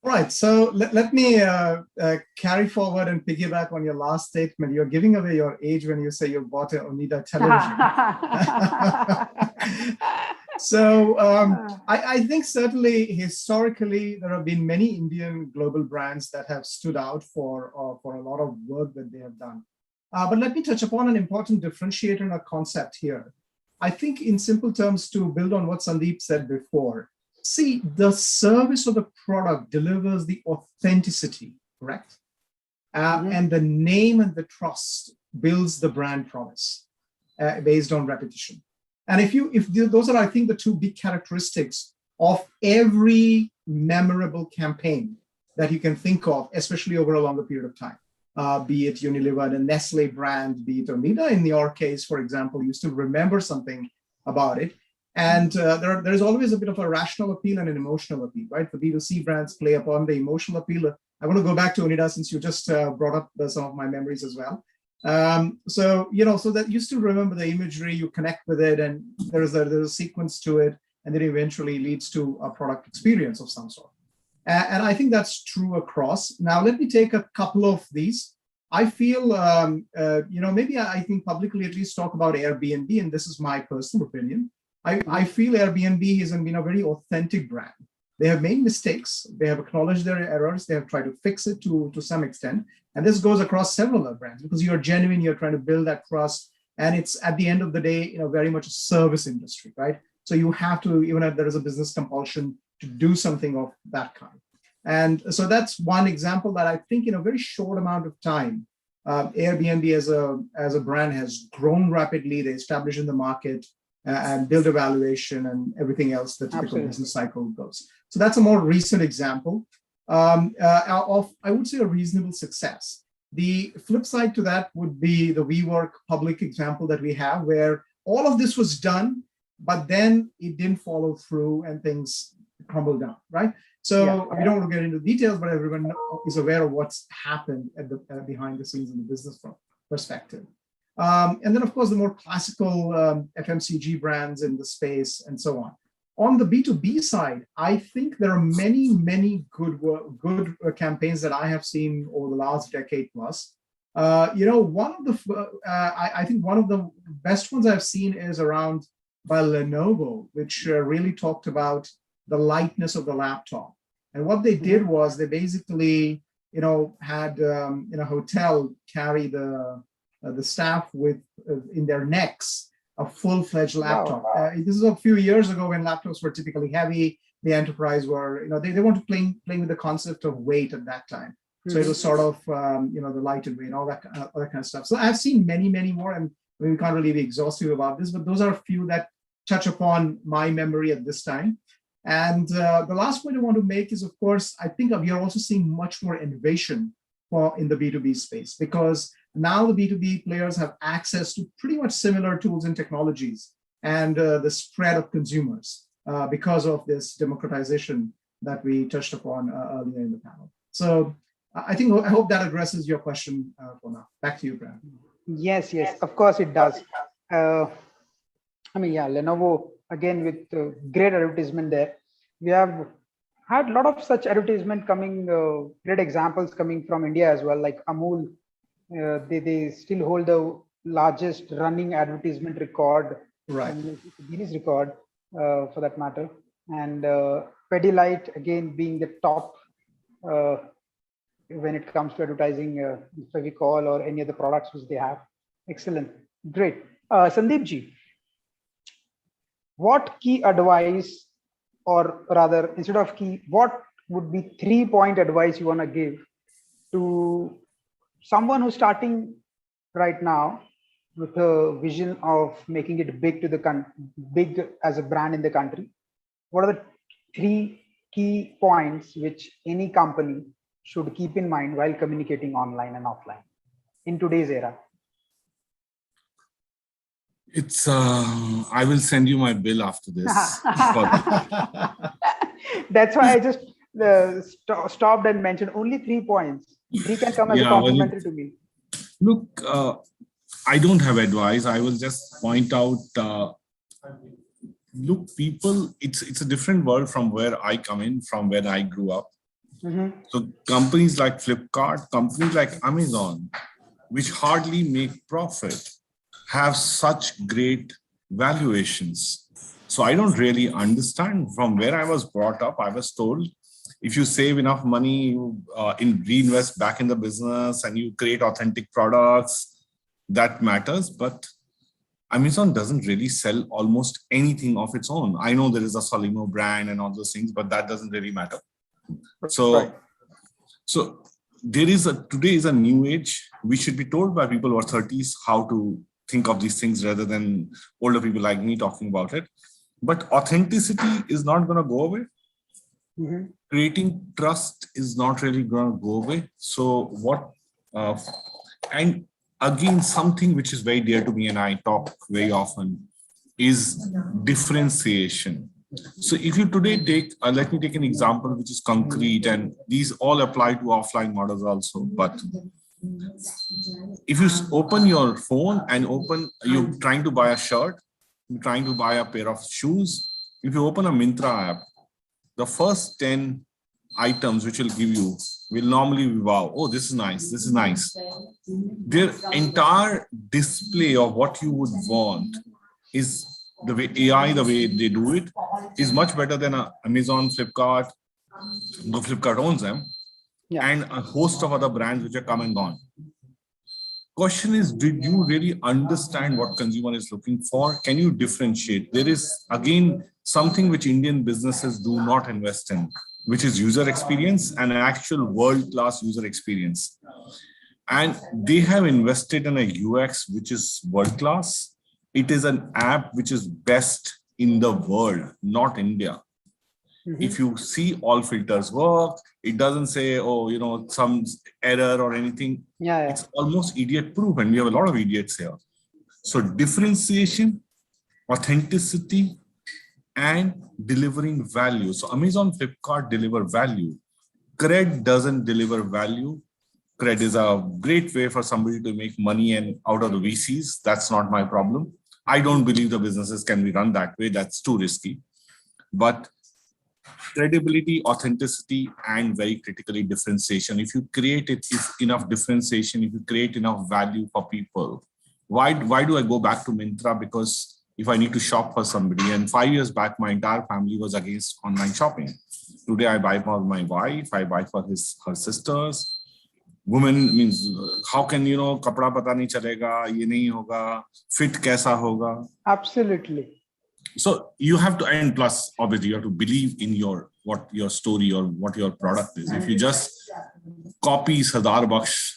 All right, so let me carry forward and piggyback on your last statement. You're giving away your age when you say you bought an Onida television. So I think certainly historically there have been many Indian global brands that have stood out for a lot of work that they have done. But let me touch upon an important differentiator and a concept here. I think in simple terms, to build on what Sandeep said before, see, the service of the product delivers the authenticity, correct? And the name and the trust builds the brand promise based on repetition. And if those are, I think, the two big characteristics of every memorable campaign that you can think of, especially over a longer period of time, be it Unilever, the Nestle brand, be it Onida. In your case, for example, you still remember something about it. And there's always a bit of a rational appeal and an emotional appeal, right? The B2C brands play upon the emotional appeal. I want to go back to Onida since you just brought up some of my memories as well. So that you still remember the imagery, you connect with it, and there's a sequence to it, and then eventually leads to a product experience of some sort. And I think that's true across. Now, let me take a couple of these. I feel, maybe I think publicly at least talk about Airbnb, and this is my personal opinion. I feel Airbnb has been a very authentic brand. They have made mistakes. They have acknowledged their errors. They have tried to fix it to some extent. And this goes across several other brands because you're genuine, you're trying to build that trust. And it's at the end of the day, very much a service industry, right? So you have to, even if there is a business compulsion, to do something of that kind. And so that's one example that I think in a very short amount of time, Airbnb as a brand has grown rapidly. They established in the market and build a valuation and everything else that typical business cycle goes. So that's a more recent example of, I would say, a reasonable success. The flip side to that would be the WeWork public example that we have, where all of this was done, but then it didn't follow through and things crumbled down, right? So we don't want to get into details, but everyone is aware of what's happened at the behind the scenes in the business perspective. And then, of course, the more classical FMCG brands in the space and so on. On the B2B side, I think there are many, many good campaigns that I have seen over the last decade plus. I think one of the best ones I've seen is around by Lenovo, which really talked about the lightness of the laptop. And what they did was they basically, had in a hotel carry the staff with in their necks a full-fledged laptop. Wow. This is a few years ago when laptops were typically heavy. The enterprise were, they weren't playing with the concept of weight at that time. So it was sort of, the lighted weight, all that kind of stuff. So I've seen many, many more, and we can't really be exhaustive about this, but those are a few that touch upon my memory at this time. And the last point I want to make is, of course, I think we are also seeing much more innovation in the B2B space, because now the B2B players have access to pretty much similar tools and technologies and the spread of consumers because of this democratization that we touched upon earlier in the panel. So I hope that addresses your question for now. Back to you, Brad. Yes, of course it does. Lenovo, again, with great advertisement there. We have had a lot of such advertisement coming, great examples coming from India as well, like Amul. They still hold the largest running advertisement record, right? Guinness record for that matter. And Pedialyte, again, being the top when it comes to advertising Fevicol or any other products which they have. Excellent, great. Sandeep ji, what key advice, or rather, instead of key, what would be 3-point advice you want to give to someone who's starting right now with a vision of making it big as a brand in the country? What are the 3 key points which any company should keep in mind while communicating online and offline in today's era? It's I will send you my bill after this. That's why I just stopped and mentioned only 3 points. 3 can come as a complimentary to me. Look, I don't have advice. I will just point out, look, people, it's a different world from where I come in, from where I grew up. So companies like Flipkart, companies like Amazon, which hardly make profit, have such great valuations. So I don't really understand. From where I was brought up, I was told, if you save enough money, you reinvest back in the business and you create authentic products, that matters. But Amazon doesn't really sell almost anything of its own. I know there is a Solimo brand and all those things, but that doesn't really matter. So today is a new age. We should be told by people who are 30s how to think of these things rather than older people like me talking about it. But authenticity is not going to go away. Creating trust is not really going to go away. So and again, something which is very dear to me and I talk very often, is differentiation. So if you today take, let me take an example which is concrete, and these all apply to offline models also. But if you open your phone and you're trying to buy a shirt, you're trying to buy a pair of shoes, if you open a Myntra app, the first 10 items which will give you will normally be, wow, oh, this is nice, this is nice. Their entire display of what you would want is the way AI, the way they do it, is much better than Amazon, Flipkart, though Flipkart owns them, and a host of other brands which have come and gone. Question is, did you really understand what consumer is looking for? Can you differentiate? There is, again, something which Indian businesses do not invest in, which is user experience and an actual world-class user experience. And they have invested in a UX which is world-class. It is an app which is best in the world, not India. If you see all filters work, it doesn't say, oh, you know, some error or anything. It's almost idiot proof, and we have a lot of idiots here. So differentiation, authenticity, and delivering value. So Amazon, Flipkart deliver value. Cred doesn't deliver value. Cred is a great way for somebody to make money and out of the VCs. That's not my problem. I don't believe the businesses can be run that way. That's too risky. But credibility, authenticity, and very critically differentiation. If you create enough differentiation, if you create enough value for people, why do I go back to Myntra? Because if I need to shop for somebody, and 5 years back, my entire family was against online shopping. Today, I buy for my wife, I buy for her sisters. Women means, how can, you know, kapda pata nahi chalega, ye nahi hoga, fit kaisa hoga. Absolutely. So you have to, and plus obviously you have to believe in what your story or what your product is. If you just copy Sardar Baksh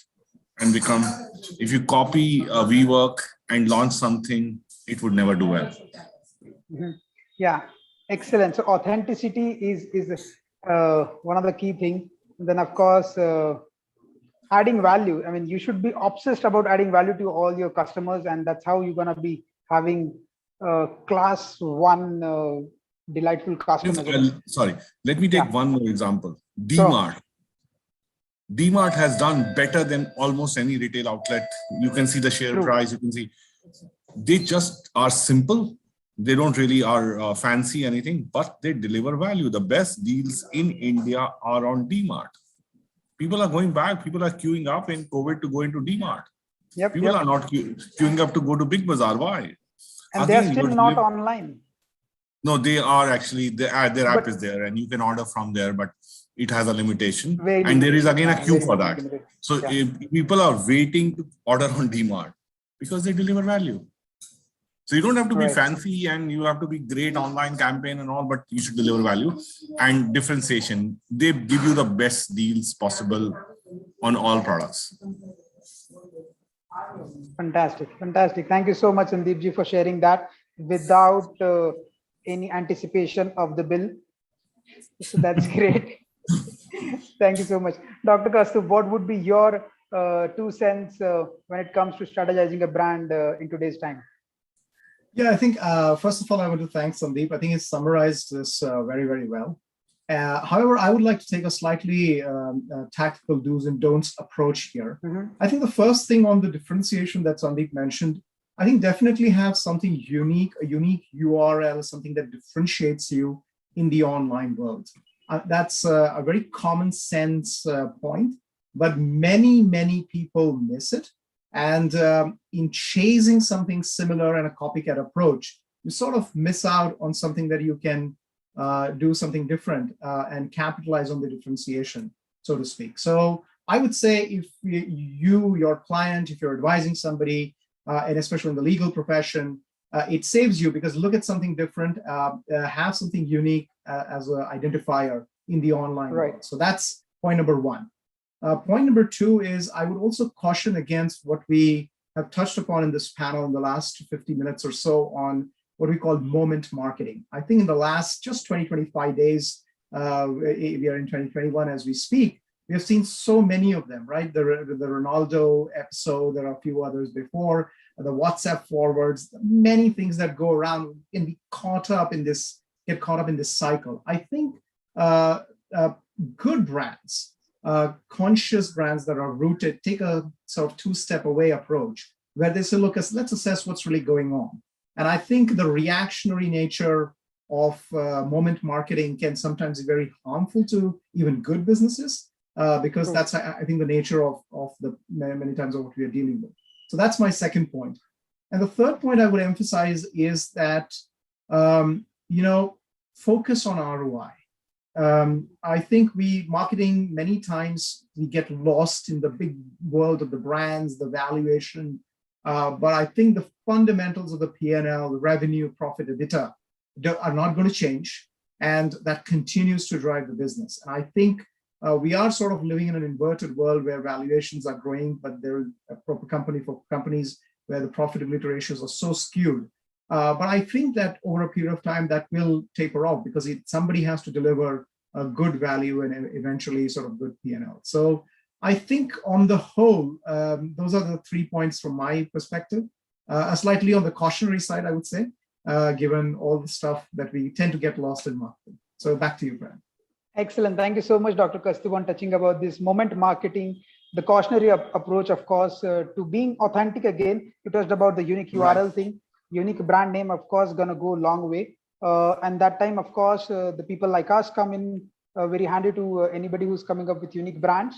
and if you copy a WeWork and launch something, it would never do well. Yeah, excellent. So authenticity is one of the key things. Then of course, adding value. I mean, you should be obsessed about adding value to all your customers, and that's how you're gonna be having class one delightful customers. Sorry, let me take one more example. DMart. Sure. DMart has done better than almost any retail outlet. You can see the share price. You can see they just are simple. They don't really are fancy anything, but they deliver value. The best deals in India are on DMart. People are going back. People are queuing up in COVID to go into DMart. People are not queuing up to go to Big Bazaar. Why? And they're still not online. No, they are actually, their app is there and you can order from there, but it has a limitation. And there is again a queue for that. So people are waiting to order on DMart because they deliver value. So you don't have to be fancy and you have to be great online campaign and all, but you should deliver value and differentiation. They give you the best deals possible on all products. Fantastic, fantastic. Thank you so much, Sandeep ji, for sharing that without any anticipation of the bill. So that's great. Thank you so much. Dr. Kaustubh, what would be your 2 cents when it comes to strategizing a brand in today's time? Yeah, I think first of all, I want to thank Sandeep. I think he summarized this very, very well. However, I would like to take a slightly tactical do's and don'ts approach here. I think the first thing on the differentiation that Sandeep mentioned, I think definitely have something unique, a unique URL, something that differentiates you in the online world. That's a very common sense point, but many, many people miss it. And in chasing something similar and a copycat approach, you sort of miss out on something that you can do something different and capitalize on the differentiation, so to speak. So I would say if your client, if you're advising somebody, and especially in the legal profession, it saves you because look at something different, have something unique as an identifier in the online world. So that's point number one. Point number two is I would also caution against what we have touched upon in this panel in the last 50 minutes or so on what we call moment marketing. I think in the last just 20, 25 days, we are in 2021 as we speak, We have seen so many of them, right? The Ronaldo episode, there are a few others before, the WhatsApp forwards, many things that go around and get caught up in this cycle. I think good brands, conscious brands that are rooted, take a sort of two-step away approach where they say, look, let's assess what's really going on. And I think the reactionary nature of moment marketing can sometimes be very harmful to even good businesses because that's, I think, the nature of the many times of what we are dealing with. So that's my second point. And the third point I would emphasize is that, focus on ROI. I think marketing, many times we get lost in the big world of the brands, the valuation, but I think the fundamentals of the P&L, the revenue, profit, EBITDA, are not going to change, and that continues to drive the business. And I think we are sort of living in an inverted world where valuations are growing, but there is a proper company for companies where the profitability ratios are so skewed. But I think that over a period of time that will taper off because somebody has to deliver a good value and eventually sort of good P&L. So I think on the whole, those are the 3 points from my perspective. Slightly on the cautionary side, I would say, given all the stuff that we tend to get lost in marketing. So back to you, Brian. Excellent. Thank you so much, Dr. Kastuban, touching about this moment marketing, the cautionary approach, of course, to being authentic again. You touched about the unique URL thing, unique brand name, of course, going to go a long way. And that time, of course, the people like us come in very handy to anybody who's coming up with unique brands.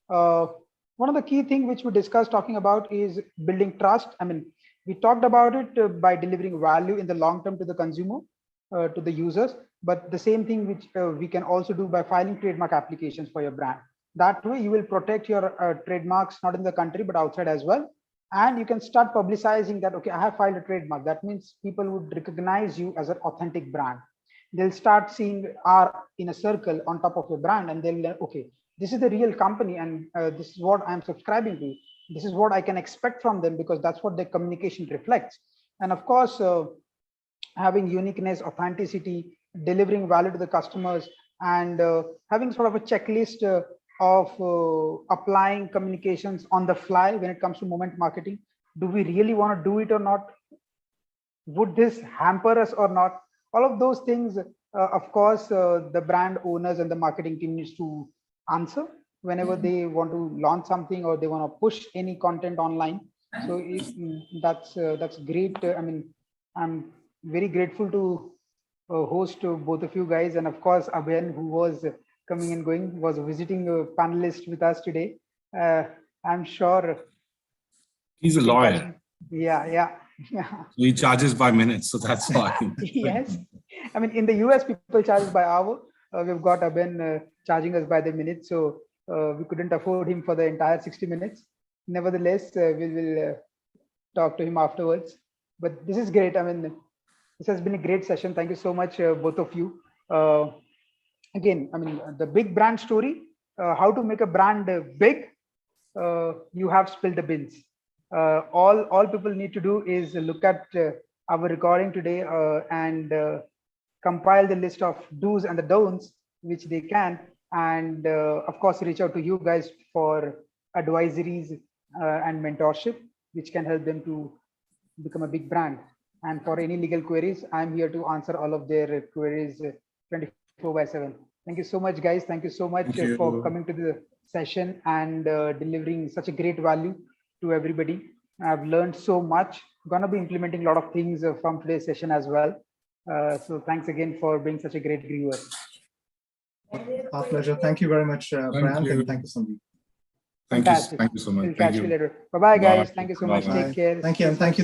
One of the key things which we discussed talking about is building trust. I mean, we talked about it by delivering value in the long term to the consumer, to the users, but the same thing which we can also do by filing trademark applications for your brand. That way you will protect your trademarks, not in the country, but outside as well. And you can start publicizing that, okay, I have filed a trademark. That means people would recognize you as an authentic brand. They'll start seeing R in a circle on top of your brand, and they'll learn, okay, this is the real company, and this is what I'm subscribing to. This is what I can expect from them, because that's what their communication reflects. And of course, having uniqueness, authenticity, delivering value to the customers, and having sort of a checklist of applying communications on the fly when it comes to moment marketing. Do we really want to do it or not? Would this hamper us or not? All of those things, of course, the brand owners and the marketing team needs to answer whenever they want to launch something or they want to push any content online. So that's great. I mean, I'm very grateful to host both of you guys, and of course Abhayan, who was coming and going, was visiting a panelist with us today. I'm sure he's a lawyer. Yeah. He charges by minutes, so that's why. Yes, I mean, in the US people charge by hour. We've got Abhayan charging us by the minute, so we couldn't afford him for the entire 60 minutes. Nevertheless, we will talk to him afterwards. But this is great. I mean, this has been a great session. Thank you so much, both of you. Again, I mean, the big brand story, how to make a brand big, you have spilled the beans. All people need to do is look at our recording today and compile the list of do's and the don'ts, which they can, and of course, reach out to you guys for advisories and mentorship, which can help them to become a big brand. And for any legal queries, I'm here to answer all of their queries 24/7. Thank you so much, guys. Thank you so much for coming to the session and delivering such a great value to everybody. I've learned so much. Gonna be implementing a lot of things from today's session as well. So thanks again for being such a great viewer. Our pleasure. Thank you very much, Brian, and thank you, Sandeep. Thank you so much. We'll catch you later. Bye-bye, guys. Thank you so much. Bye-bye. Take care. Thank you, and thank you.